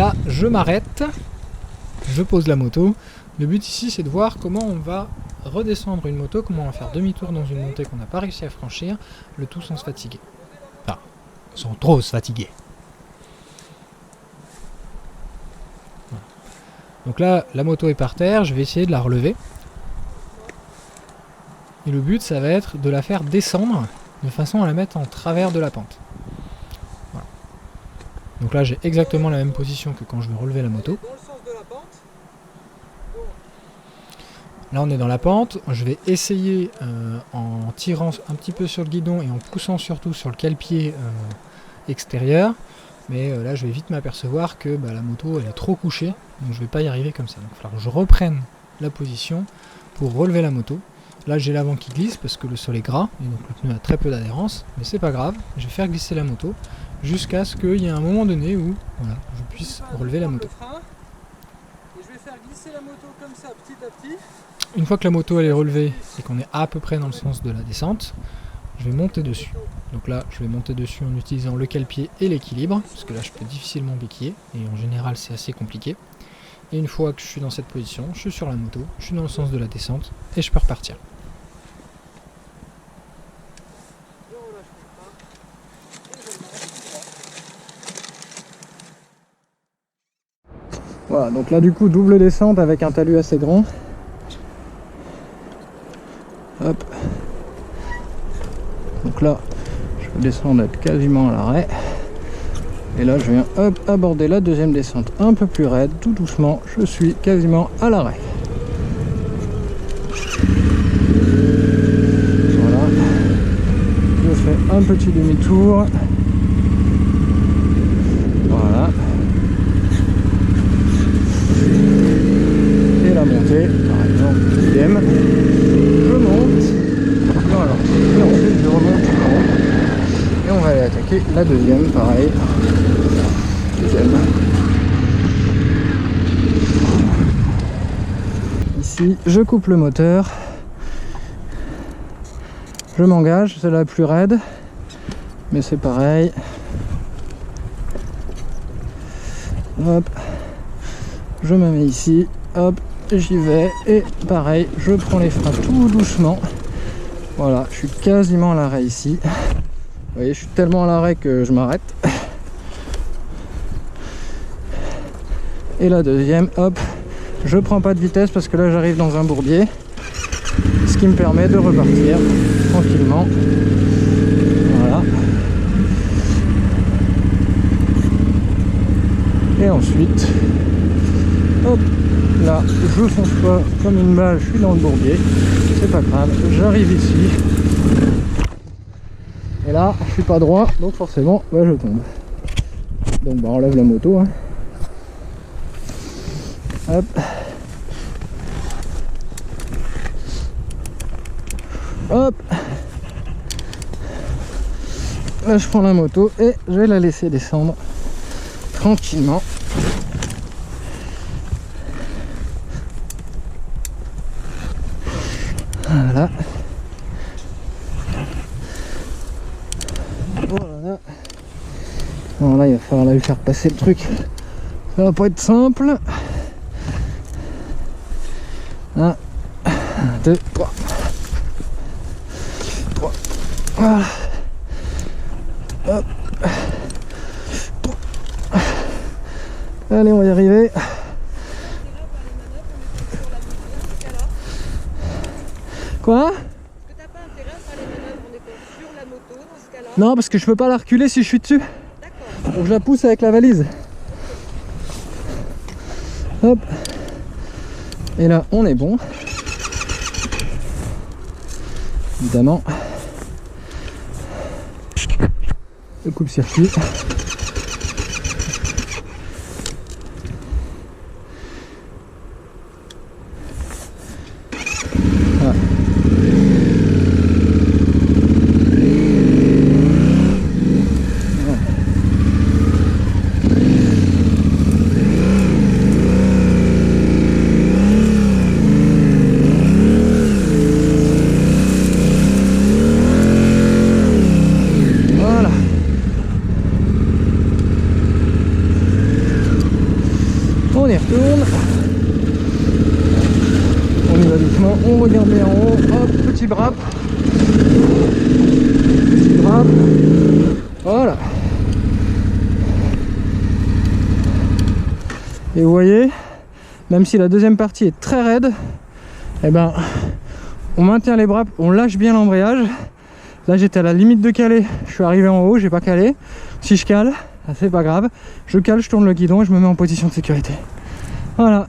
là, je m'arrête, je pose la moto. Le but ici, c'est de voir comment on va redescendre une moto, comment on va faire demi-tour dans une montée qu'on n'a pas réussi à franchir, le tout sans se fatiguer. Enfin, sans trop se fatiguer. Voilà. Donc là, la moto est par terre, je vais essayer de la relever. Et le but, ça va être de la faire descendre de façon à la mettre en travers de la pente. Voilà. Donc là, j'ai exactement la même position que quand je vais relever la moto. Là, on est dans la pente. Je vais essayer, en tirant un petit peu sur le guidon et en poussant surtout sur le cale-pied extérieur. Mais là, je vais vite m'apercevoir que la moto, elle est trop couchée. Donc, je ne vais pas y arriver comme ça. Donc, il va falloir que je reprenne la position pour relever la moto. Là, j'ai l'avant qui glisse parce que le sol est gras et donc le pneu a très peu d'adhérence, mais c'est pas grave, je vais faire glisser la moto jusqu'à ce qu'il y ait un moment donné où voilà, je puisse relever la moto. Et je vais faire glisser la moto comme ça petit à petit. Une fois que la moto elle est relevée et qu'on est à peu près dans le sens de la descente, je vais monter dessus. Donc là, je vais monter dessus en utilisant le cale-pied et l'équilibre, parce que là je peux difficilement béquiller et en général c'est assez compliqué. Et une fois que je suis dans cette position, je suis sur la moto, je suis dans le sens de la descente et je peux repartir. Voilà, donc là du coup double descente avec un talus assez grand. Hop. Donc là, je peux descendre quasiment à l'arrêt. Et là je viens hop aborder la deuxième descente un peu plus raide, tout doucement, je suis quasiment à l'arrêt. Voilà. Je fais un petit demi-tour. Voilà. Et la montée, par exemple, deuxième. Je monte. Voilà. Et ensuite je remonte en haut. Et on va aller attaquer la deuxième, pareil. Deuxième. Ici, je coupe le moteur. Je m'engage, c'est la plus raide. Mais c'est pareil. Hop. Je me mets ici. Hop. J'y vais. Et pareil, je prends les freins tout doucement. Voilà, je suis quasiment à l'arrêt ici. Vous voyez, je suis tellement à l'arrêt que je m'arrête. Et la deuxième, hop, je prends pas de vitesse parce que là j'arrive dans un bourbier. Ce qui me permet de repartir tranquillement. Voilà. Et ensuite, hop, là je fonce pas comme une balle, je suis dans le bourbier. C'est pas grave, j'arrive ici. Et là, je suis pas droit, donc forcément, je tombe. Donc on enlève la moto. Hein. Hop. Hop. Là, je prends la moto et je vais la laisser descendre tranquillement. Voilà. Voilà. Bon, là il va falloir lui faire passer le truc. Ça va pas être simple. 1, 2, 3. Voilà. Hop. 3. Allez, on va y arriver. Quoi? Non, parce que je peux pas la reculer si je suis dessus. Donc je la pousse avec la valise. Hop. Et là, on est bon. Évidemment. Le coupe-circuit. Voilà. retourne. On y va doucement, on regarde bien en haut, hop, petit drap. Petit drap. Voilà. Et vous voyez, même si la deuxième partie est très raide, eh ben, on maintient les bras, on lâche bien l'embrayage. Là j'étais à la limite de caler, je suis arrivé en haut, j'ai pas calé. Si je cale, c'est pas grave, je cale, je tourne le guidon et je me mets en position de sécurité. Voilà,